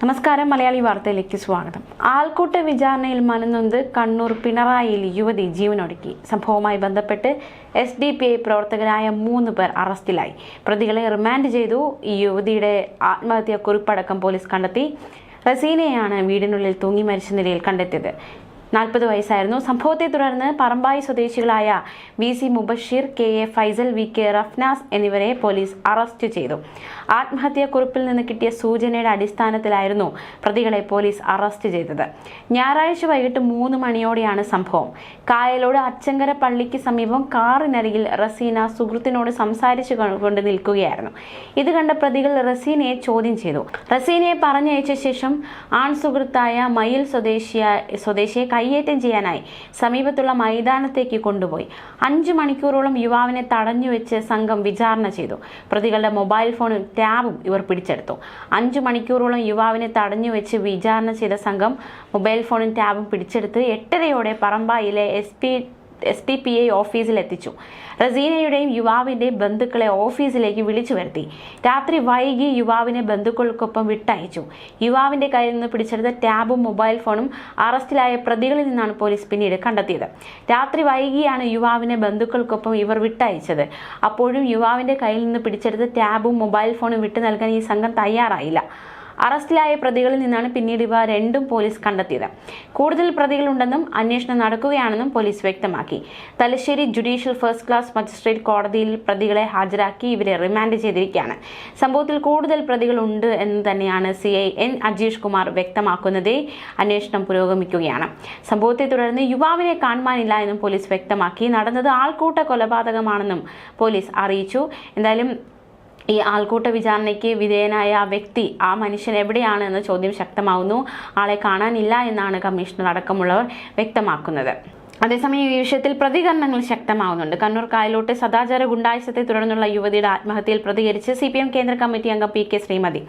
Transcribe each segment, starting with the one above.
നമസ്കാരം. മലയാളി വാർത്തയിലേക്ക് സ്വാഗതം. ആൾക്കൂട്ട വിചാരണയിൽ മനംനൊന്ത് കണ്ണൂർ പിണറായിയിൽ യുവതി ജീവനൊടുക്കി. സംഭവവുമായി ബന്ധപ്പെട്ട് SDPI പ്രവർത്തകരായ 3 പേർ അറസ്റ്റിലായി. പ്രതികളെ റിമാൻഡ് ചെയ്തു. ഈ യുവതിയുടെ ആത്മഹത്യാ കുറിപ്പടക്കം പോലീസ് കണ്ടെത്തി. റസീനയാണ് വീടിനുള്ളിൽ തൂങ്ങി മരിച്ച നിലയിൽ കണ്ടെത്തിയത്. 40 വയസ്സായിരുന്നു. സംഭവത്തെ തുടർന്ന് പറമ്പായി സ്വദേശികളായ VC Mubasheer, KA Faisal, VK Rafnas എന്നിവരെ പോലീസ് അറസ്റ്റ് ചെയ്തു. ആത്മഹത്യാക്കുറിപ്പിൽ നിന്ന് കിട്ടിയ സൂചനയുടെ അടിസ്ഥാനത്തിലായിരുന്നു പ്രതികളെ പോലീസ് അറസ്റ്റ് ചെയ്തത്. ഞായറാഴ്ച വൈകിട്ട് 3 മണിയോടെയാണ് സംഭവം. കായലോട് അച്ചങ്കര പള്ളിക്ക് സമീപം കാറിനരികിൽ റസീന സുഹൃത്തിനോട് സംസാരിച്ചു കൊണ്ട് നിൽക്കുകയായിരുന്നു. ഇത് കണ്ട പ്രതികൾ റസീനയെ ചോദ്യം ചെയ്തു. റസീനയെ പറഞ്ഞയച്ച ശേഷം ആൺ സുഹൃത്തായ മയിൽ സ്വദേശിയെ കയ്യേറ്റം ചെയ്യാനായി സമീപത്തുള്ള മൈതാനത്തേക്ക് കൊണ്ടുപോയി. 5 മണിക്കൂറോളം യുവാവിനെ തടഞ്ഞുവെച്ച് സംഘം വിചാരണ ചെയ്തു. പ്രതികളുടെ മൊബൈൽ ഫോണും ടാബും ഇവർ പിടിച്ചെടുത്തു. 5 മണിക്കൂറോളം യുവാവിനെ തടഞ്ഞുവെച്ച് വിചാരണ ചെയ്ത സംഘം മൊബൈൽ ഫോണും ടാബും പിടിച്ചെടുത്ത് 8:30 പറമ്പായിലെ SDPI ഓഫീസിൽ എത്തിച്ചു. റസീനയുടെയും യുവാവിന്റെയും ബന്ധുക്കളെ ഓഫീസിലേക്ക് വിളിച്ചു വരുത്തി. രാത്രി വൈകി യുവാവിനെ ബന്ധുക്കൾക്കൊപ്പം വിട്ടയച്ചു. യുവാവിന്റെ കയ്യിൽ നിന്ന് പിടിച്ചെടുത്ത ടാബും മൊബൈൽ ഫോണും അറസ്റ്റിലായ പ്രതികളിൽ നിന്നാണ് പോലീസ് പിന്നീട് കണ്ടെത്തിയത്. രാത്രി വൈകിയാണ് യുവാവിനെ ബന്ധുക്കൾക്കൊപ്പം ഇവർ വിട്ടയച്ചത്. അപ്പോഴും യുവാവിന്റെ കയ്യിൽ നിന്ന് പിടിച്ചെടുത്ത ടാബും മൊബൈൽ ഫോണും വിട്ടു നൽകാൻ ഈ സംഘം തയ്യാറായില്ല. അറസ്റ്റിലായ പ്രതികളിൽ നിന്നാണ് പിന്നീട് ഇവ രണ്ടും പോലീസ് കണ്ടെത്തിയത്. കൂടുതൽ പ്രതികളുണ്ടെന്നും അന്വേഷണം നടക്കുകയാണെന്നും പോലീസ് വ്യക്തമാക്കി. Thalassery judicial first class magistrate കോടതിയിൽ പ്രതികളെ ഹാജരാക്കി ഇവരെ റിമാൻഡ് ചെയ്തിരിക്കുകയാണ്. സംഭവത്തിൽ കൂടുതൽ പ്രതികളുണ്ട് എന്ന് തന്നെയാണ് CI N അജീഷ് കുമാർ വ്യക്തമാക്കുന്നത്. അന്വേഷണം പുരോഗമിക്കുകയാണ്. സംഭവത്തെ തുടർന്ന് യുവാവിനെ കാണുവാനില്ല എന്നും പോലീസ് വ്യക്തമാക്കി. നടന്നത് ആൾക്കൂട്ട കൊലപാതകമാണെന്നും പോലീസ് അറിയിച്ചു. എന്തായാലും ഈ ആൾക്കൂട്ട വിചാരണയ്ക്ക് വിധേയനായ ആ വ്യക്തി, ആ മനുഷ്യൻ എവിടെയാണ് എന്ന ചോദ്യം ശക്തമാവുന്നു. ആളെ കാണാനില്ല എന്നാണ് കമ്മീഷണർ അടക്കമുള്ളവർ വ്യക്തമാക്കുന്നത്. അതേസമയം ഈ വിഷയത്തിൽ പ്രതികരണങ്ങൾ ശക്തമാവുന്നുണ്ട്. കണ്ണൂർ കായലോട്ട് സദാചാര ഗുണ്ടായിസത്തെ തുടർന്നുള്ള യുവതിയുടെ ആത്മഹത്യയിൽ പ്രതികരിച്ച് CPM കേന്ദ്ര കമ്മിറ്റി അംഗം PK ശ്രീമതി.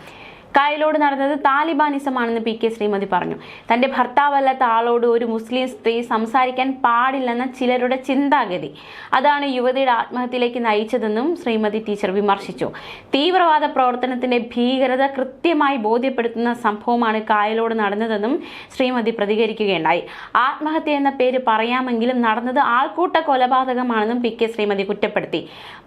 കായലോട് നടന്നത് താലിബാനിസമാണെന്ന് PK ശ്രീമതി പറഞ്ഞു. തന്റെ ഭർത്താവല്ലാത്ത ആളോട് ഒരു മുസ്ലിം സ്ത്രീ സംസാരിക്കാൻ പാടില്ലെന്ന ചിലരുടെ ചിന്താഗതി, അതാണ് യുവതിയുടെ ആത്മഹത്യയിലേക്ക് നയിച്ചതെന്നും ശ്രീമതി ടീച്ചർ വിമർശിച്ചു. തീവ്രവാദ പ്രവർത്തനത്തിന്റെ ഭീകരത കൃത്യമായി ബോധ്യപ്പെടുത്തുന്ന സംഭവമാണ് കായലോട് നടന്നതെന്നും ശ്രീമതി പ്രതികരിക്കുകയുണ്ടായി. ആത്മഹത്യ എന്ന പേര് പറയാമെങ്കിലും നടന്നത് ആൾക്കൂട്ട കൊലപാതകമാണെന്നും PK ശ്രീമതി കുറ്റപ്പെടുത്തി.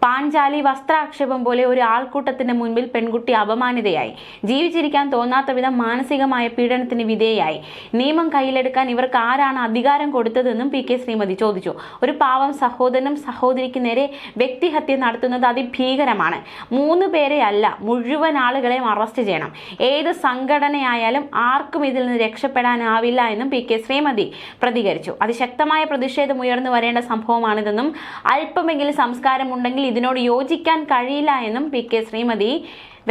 പാഞ്ചാലി വസ്ത്രാക്ഷേപം പോലെ ഒരു ആൾക്കൂട്ടത്തിന്റെ മുൻപിൽ പെൺകുട്ടി അപമാനിതയായി. ജീവിച്ചിരിക്കാൻ തോന്നാത്ത വിധം മാനസികമായ പീഡനത്തിന് വിധേയായി. നിയമം കയ്യിലെടുക്കാൻ ഇവർക്ക് ആരാണ് അധികാരം കൊടുത്തതെന്നും PK ശ്രീമതി ചോദിച്ചു. ഒരു പാവം സഹോദരനും സഹോദരിക്ക് നേരെ വ്യക്തിഹത്യ നടത്തുന്നത് അതിഭീകരമാണ്. 3 പേരെ അല്ല, മുഴുവൻ ആളുകളെയും അറസ്റ്റ് ചെയ്യണം. ഏത് സംഘടനയായാലും ആർക്കും ഇതിൽ നിന്ന് രക്ഷപ്പെടാനാവില്ല എന്നും PK ശ്രീമതി പ്രതികരിച്ചു. അതിശക്തമായ പ്രതിഷേധം ഉയർന്നു വരേണ്ട സംഭവമാണിതെന്നും അല്പമെങ്കിലും സംസ്കാരമുണ്ടെങ്കിൽ ഇതിനോട് യോജിക്കാൻ കഴിയില്ല എന്നും PK ശ്രീമതി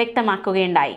വ്യക്തമാക്കുകയുണ്ടായി.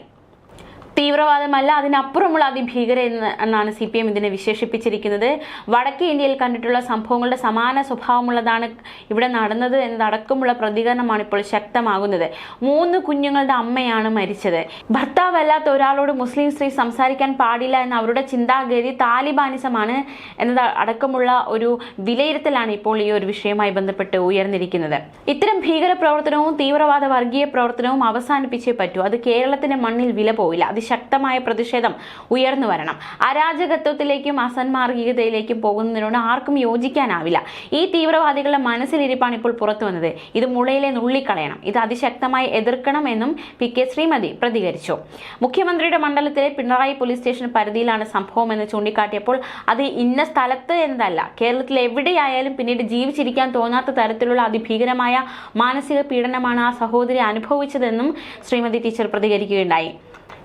തീവ്രവാദമല്ല, അതിനപ്പുറമുള്ള അതിഭീകര എന്നാണ് CPM ഇതിനെ വിശേഷിപ്പിച്ചിരിക്കുന്നത്. വടക്കേ ഇന്ത്യയിൽ കണ്ടിട്ടുള്ള സംഭവങ്ങളുടെ സമാന സ്വഭാവമുള്ളതാണ് ഇവിടെ നടന്നത് എന്നതടക്കമുള്ള പ്രതികരണമാണ് ഇപ്പോൾ ശക്തമാകുന്നത്. 3 കുഞ്ഞുങ്ങളുടെ അമ്മയാണ് മരിച്ചത്. ഭർത്താവല്ലാത്ത ഒരാളോട് മുസ്ലിം സ്ത്രീ സംസാരിക്കാൻ പാടില്ല എന്ന അവരുടെ ചിന്താഗതി താലിബാനിസമാണ് എന്നത് അടക്കമുള്ള ഒരു വിലയിരുത്തലാണ് ഇപ്പോൾ ഈ ഒരു വിഷയവുമായി ബന്ധപ്പെട്ട് ഉയർന്നിരിക്കുന്നത്. ഇത്തരം ഭീകര പ്രവർത്തനവും തീവ്രവാദ വർഗീയ പ്രവർത്തനവും അവസാനിപ്പിച്ചേ പറ്റൂ. അത് കേരളത്തിന്റെ മണ്ണിൽ വില പോവില്ല. ശക്തമായ പ്രതിഷേധം ഉയർന്നു വരണം. അരാജകത്വത്തിലേക്കും അസന്മാർഗികതയിലേക്കും പോകുന്നതിനോട് ആർക്കും യോജിക്കാനാവില്ല. ഈ തീവ്രവാദികളുടെ മനസ്സിലിരിപ്പാണ് ഇപ്പോൾ പുറത്തു വന്നത്. ഇത് മുളയിലെ നുള്ളിക്കളയണം. ഇത് അതിശക്തമായി എതിർക്കണമെന്നും PK ശ്രീമതി പ്രതികരിച്ചു. മുഖ്യമന്ത്രിയുടെ മണ്ഡലത്തിലെ പിണറായി പോലീസ് സ്റ്റേഷൻ പരിധിയിലാണ് സംഭവം എന്ന് ചൂണ്ടിക്കാട്ടിയപ്പോൾ അത് ഇന്ന സ്ഥലത്ത് എന്നതല്ല, കേരളത്തിൽ എവിടെയായാലും പിന്നീട് ജീവിച്ചിരിക്കാൻ തോന്നാത്ത തരത്തിലുള്ള അതിഭീകരമായ മാനസിക പീഡനമാണ് ആ സഹോദരി അനുഭവിച്ചതെന്നും ശ്രീമതി ടീച്ചർ പ്രതികരിക്കുകയുണ്ടായി.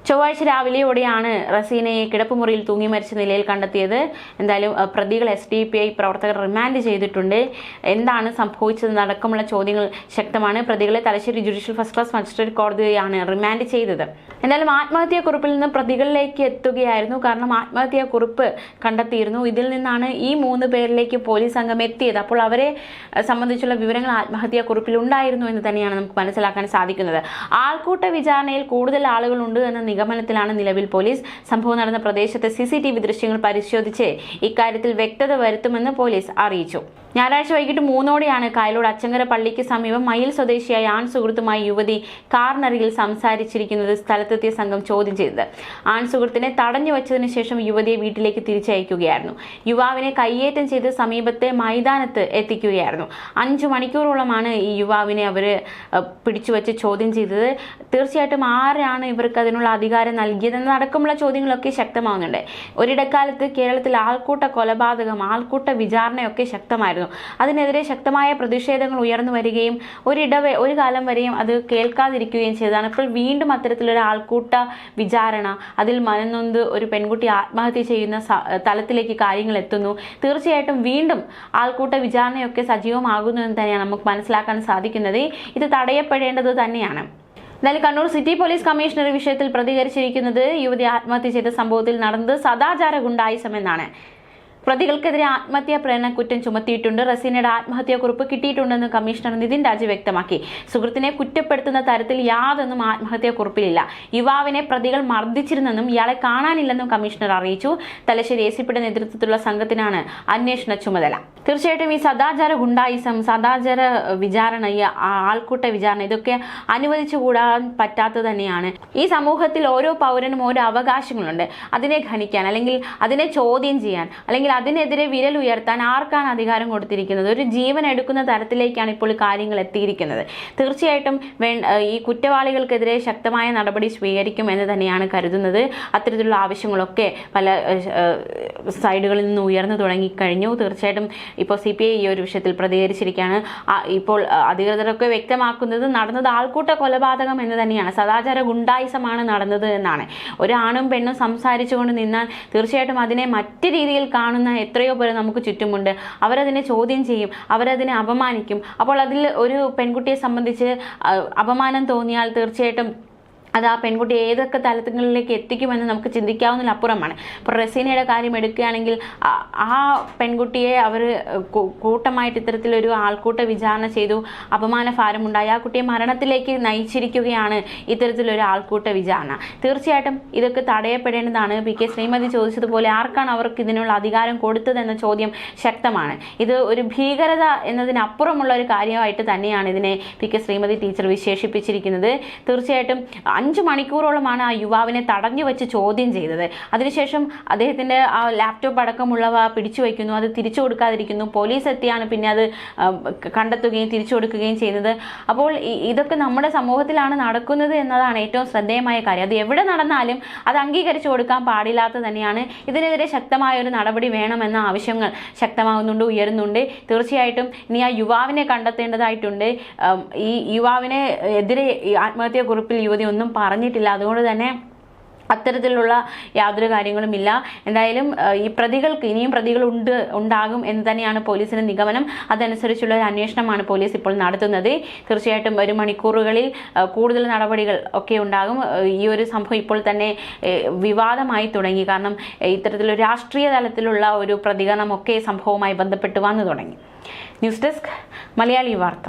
ചൊവ്വാഴ്ച രാവിലെയോടെയാണ് റസീനയെ കിടപ്പുമുറിയിൽ തൂങ്ങി മരിച്ച നിലയിൽ കണ്ടെത്തിയത്. എന്തായാലും പ്രതികൾ SDPI പ്രവർത്തകർ റിമാൻഡ് ചെയ്തിട്ടുണ്ട്. എന്താണ് സംഭവിച്ചതെന്നടക്കമുള്ള ചോദ്യങ്ങൾ ശക്തമാണ്. പ്രതികളെ Thalassery judicial first class magistrate കോടതിയാണ് റിമാൻഡ് ചെയ്തത്. എന്തായാലും ആത്മഹത്യാക്കുറിപ്പിൽ നിന്ന് പ്രതികളിലേക്ക് എത്തുകയായിരുന്നു. കാരണം ആത്മഹത്യാക്കുറിപ്പ് കണ്ടെത്തിയിരുന്നു. ഇതിൽ നിന്നാണ് ഈ 3 പേരിലേക്ക് പോലീസ് സംഘം എത്തിയത്. അപ്പോൾ അവരെ സംബന്ധിച്ചുള്ള വിവരങ്ങൾ ആത്മഹത്യാക്കുറിപ്പിൽ ഉണ്ടായിരുന്നു എന്ന് തന്നെയാണ് നമുക്ക് മനസ്സിലാക്കാൻ സാധിക്കുന്നത്. ആൾക്കൂട്ട വിചാരണയിൽ കൂടുതൽ ആളുകളുണ്ട് എന്ന നിഗമനത്തിലാണ് നിലവിൽ പോലീസ്. സംഭവം നടന്ന പ്രദേശത്തെ CCTV ദൃശ്യങ്ങൾ പരിശോധിച്ച് ഇക്കാര്യത്തിൽ വ്യക്തത വരുത്തുമെന്ന് പോലീസ് അറിയിച്ചു. ഞായറാഴ്ച വൈകിട്ട് 3:00-ഓടെയാണ് കായലോട് അച്ചങ്കര പള്ളിക്ക് സമീപം മയിൽ സ്വദേശിയായ ആൺ സുഹൃത്തുമായി യുവതി കാറിനരികിൽ സംസാരിച്ചിരിക്കുന്നത് സ്ഥലത്തെത്തിയ സംഘം ചോദ്യം ചെയ്തത്. ആൺ സുഹൃത്തിനെ തടഞ്ഞു വച്ചതിനു ശേഷം യുവതിയെ വീട്ടിലേക്ക് തിരിച്ചയക്കുകയായിരുന്നു. യുവാവിനെ കയ്യേറ്റം ചെയ്ത് സമീപത്തെ മൈതാനത്ത് എത്തിക്കുകയായിരുന്നു. 5 മണിക്കൂറോളമാണ് ഈ യുവാവിനെ അവർ പിടിച്ചുവച്ച് ചോദ്യം ചെയ്തത്. തീർച്ചയായിട്ടും ആരാണ് ഇവർക്ക് അതിനുള്ള അധികാരം നൽകിയതെന്നടക്കമുള്ള ചോദ്യങ്ങളൊക്കെ ശക്തമാവുന്നുണ്ട്. ഒരിടക്കാലത്ത് കേരളത്തിൽ ആൾക്കൂട്ട കൊലപാതകം, ആൾക്കൂട്ട വിചാരണയൊക്കെ ശക്തമായിരുന്നു. അതിനെതിരെ ശക്തമായ പ്രതിഷേധങ്ങൾ ഉയർന്നു വരികയും ഒരു കാലം വരെയും അത് കേൾക്കാതിരിക്കുകയും ചെയ്തതാണ്. ഇപ്പോൾ വീണ്ടും അത്തരത്തിലൊരു ആൾക്കൂട്ട വിചാരണ, അതിൽ മനംനൊന്ത് ഒരു പെൺകുട്ടി ആത്മഹത്യ ചെയ്യുന്ന തലത്തിലേക്ക് കാര്യങ്ങൾ എത്തുന്നു. തീർച്ചയായിട്ടും വീണ്ടും ആൾക്കൂട്ട വിചാരണയൊക്കെ സജീവമാകുന്നു എന്ന് തന്നെയാണ് നമുക്ക് മനസ്സിലാക്കാൻ സാധിക്കുന്നത്. ഇത് തടയപ്പെടേണ്ടത് തന്നെയാണ്. എന്തായാലും കണ്ണൂർ സിറ്റി പോലീസ് കമ്മീഷണർ വിഷയത്തിൽ പ്രതികരിച്ചിരിക്കുന്നത് യുവതി ആത്മഹത്യ ചെയ്ത സംഭവത്തിൽ നടന്നത് സദാചാര ഗുണ്ടായിസം എന്നാണ്. പ്രതികൾക്കെതിരെ ആത്മഹത്യാ പ്രേരണ കുറ്റം ചുമത്തിയിട്ടുണ്ട്. റസീനയുടെ ആത്മഹത്യാക്കുറിപ്പ് കിട്ടിയിട്ടുണ്ടെന്ന് കമ്മീഷണർ നിതിൻ രാജ് വ്യക്തമാക്കി. സുഹൃത്തിനെ കുറ്റപ്പെടുത്തുന്ന തരത്തിൽ യാതൊന്നും ആത്മഹത്യാക്കുറിപ്പിലില്ല. യുവാവിനെ പ്രതികൾ മർദ്ദിച്ചിരുന്നെന്നും ഇയാളെ കാണാനില്ലെന്നും കമ്മീഷണർ അറിയിച്ചു. തലശ്ശേരി ACPയുടെ നേതൃത്വത്തിലുള്ള സംഘത്തിനാണ് അന്വേഷണ ചുമതല. തീർച്ചയായിട്ടും ഈ സദാചാര ഗുണ്ടായിസം, സദാചാര വിചാരണ, ഈ ആൾക്കൂട്ട വിചാരണ ഇതൊക്കെ അനുവദിച്ചുകൂടാൻ പറ്റാത്തത് തന്നെയാണ്. ഈ സമൂഹത്തിൽ ഓരോ പൗരനും ഓരോ അവകാശങ്ങളുണ്ട്. അതിനെ ഖനിക്കാൻ, അല്ലെങ്കിൽ അതിനെ ചോദ്യം ചെയ്യാൻ, അല്ലെങ്കിൽ അതിനെതിരെ വിരൽ ഉയർത്താൻ ആർക്കാണ് അധികാരം കൊടുത്തിരിക്കുന്നത്? ഒരു ജീവൻ എടുക്കുന്ന തരത്തിലേക്കാണ് ഇപ്പോൾ കാര്യങ്ങൾ എത്തിയിരിക്കുന്നത്. തീർച്ചയായിട്ടും ഈ കുറ്റവാളികൾക്കെതിരെ ശക്തമായ നടപടി സ്വീകരിക്കും എന്ന് തന്നെയാണ് കരുതുന്നത്. അത്തരത്തിലുള്ള ആവശ്യങ്ങളൊക്കെ പല സൈഡുകളിൽ നിന്ന് ഉയർന്നു തുടങ്ങിക്കഴിഞ്ഞു. തീർച്ചയായിട്ടും ഇപ്പോൾ CPI ഈ ഒരു വിഷയത്തിൽ പ്രതികരിച്ചിരിക്കുകയാണ്. ഇപ്പോൾ അധികൃതരൊക്കെ വ്യക്തമാക്കുന്നത് നടന്നത് ആൾക്കൂട്ട കൊലപാതകം എന്ന് തന്നെയാണ്, സദാചാര ഗുണ്ടായിസമാണ് നടന്നത് എന്നാണ്. ഒരു ആണും പെണ്ണും സംസാരിച്ചുകൊണ്ട് നിന്നാൽ തീർച്ചയായിട്ടും അതിനെ മറ്റു രീതിയിൽ കാണുന്ന എത്രയോ പേര് നമുക്ക് ചുറ്റുമുണ്ട്. അവരതിനെ ചോദ്യം ചെയ്യും, അവരതിനെ അപമാനിക്കും. അപ്പോൾ അതിൽ ഒരു പെൺകുട്ടിയെ സംബന്ധിച്ച് അപമാനം തോന്നിയാൽ തീർച്ചയായിട്ടും അത് ആ പെൺകുട്ടി ഏതൊക്കെ തലങ്ങളിലേക്ക് എത്തിക്കുമെന്ന് നമുക്ക് ചിന്തിക്കാവുന്നതിലപ്പുറമാണ്. ഇപ്പോൾ റസീനയുടെ കാര്യം എടുക്കുകയാണെങ്കിൽ ആ പെൺകുട്ടിയെ അവർ കൂട്ടമായിട്ട് ഇത്തരത്തിലൊരു ആൾക്കൂട്ട വിചാരണ ചെയ്തു, അപമാന ഭാരമുണ്ടായി, ആ കുട്ടിയെ മരണത്തിലേക്ക് നയിച്ചിരിക്കുകയാണ് ഇത്തരത്തിലൊരു ആൾക്കൂട്ട വിചാരണ. തീർച്ചയായിട്ടും ഇതൊക്കെ തടയപ്പെടേണ്ടതാണ്. PK ശ്രീമതി ചോദിച്ചതുപോലെ ആർക്കാണ് അവർക്ക് ഇതിനുള്ള അധികാരം കൊടുത്തതെന്ന ചോദ്യം ശക്തമാണ്. ഇത് ഒരു ഭീകരത എന്നതിനപ്പുറമുള്ള ഒരു കാര്യമായിട്ട് തന്നെയാണ് ഇതിനെ PK ശ്രീമതി ടീച്ചർ വിശേഷിപ്പിച്ചിരിക്കുന്നത്. തീർച്ചയായിട്ടും 5 മണിക്കൂറോളമാണ് ആ യുവാവിനെ തടഞ്ഞു വെച്ച് ചോദ്യം ചെയ്തത്. അതിനുശേഷം അദ്ദേഹത്തിൻ്റെ ആ ലാപ്ടോപ്പ് അടക്കമുള്ളവ പിടിച്ചു വയ്ക്കുന്നു, അത് തിരിച്ചു കൊടുക്കാതിരിക്കുന്നു. പോലീസ് എത്തിയാണ് പിന്നെ അത് കണ്ടെത്തുകയും തിരിച്ചു കൊടുക്കുകയും ചെയ്യുന്നത്. അപ്പോൾ ഇതൊക്കെ നമ്മുടെ സമൂഹത്തിലാണ് നടക്കുന്നത് എന്നതാണ് ഏറ്റവും ശ്രദ്ധേയമായ കാര്യം. അത് എവിടെ നടന്നാലും അത് അംഗീകരിച്ചു കൊടുക്കാൻ പാടില്ലാത്തത് തന്നെയാണ്. ഇതിനെതിരെ ശക്തമായ ഒരു നടപടി വേണമെന്ന ആവശ്യങ്ങൾ ശക്തമാകുന്നുണ്ട്, ഉയരുന്നുണ്ട്. തീർച്ചയായിട്ടും ഇനി ആ യുവാവിനെ കണ്ടെത്തേണ്ടതായിട്ടുണ്ട്. ഈ യുവാവിനെ എതിരെ ആത്മഹത്യാക്കുറിപ്പിൽ യുവതി ഒന്നും പറഞ്ഞിട്ടില്ല. അതുകൊണ്ട് തന്നെ അത്തരത്തിലുള്ള യാതൊരു കാര്യങ്ങളുമില്ല. എന്തായാലും ഈ പ്രതികൾക്ക് ഇനിയും ഉണ്ടാകും എന്ന് തന്നെയാണ് പോലീസിന്റെ നിഗമനം. അതനുസരിച്ചുള്ള ഒരു അന്വേഷണമാണ് പോലീസ് ഇപ്പോൾ നടത്തുന്നത്. തീർച്ചയായിട്ടും വരും മണിക്കൂറുകളിൽ കൂടുതൽ നടപടികൾ ഒക്കെ ഉണ്ടാകും. ഈ ഒരു സംഭവം ഇപ്പോൾ തന്നെ വിവാദമായി തുടങ്ങി. കാരണം ഇത്തരത്തിലൊരു രാഷ്ട്രീയ തലത്തിലുള്ള ഒരു പ്രതികരണമൊക്കെ സംഭവവുമായി ബന്ധപ്പെട്ട് വന്നു തുടങ്ങി. ന്യൂസ് ഡെസ്ക് മലയാളി വാർത്ത.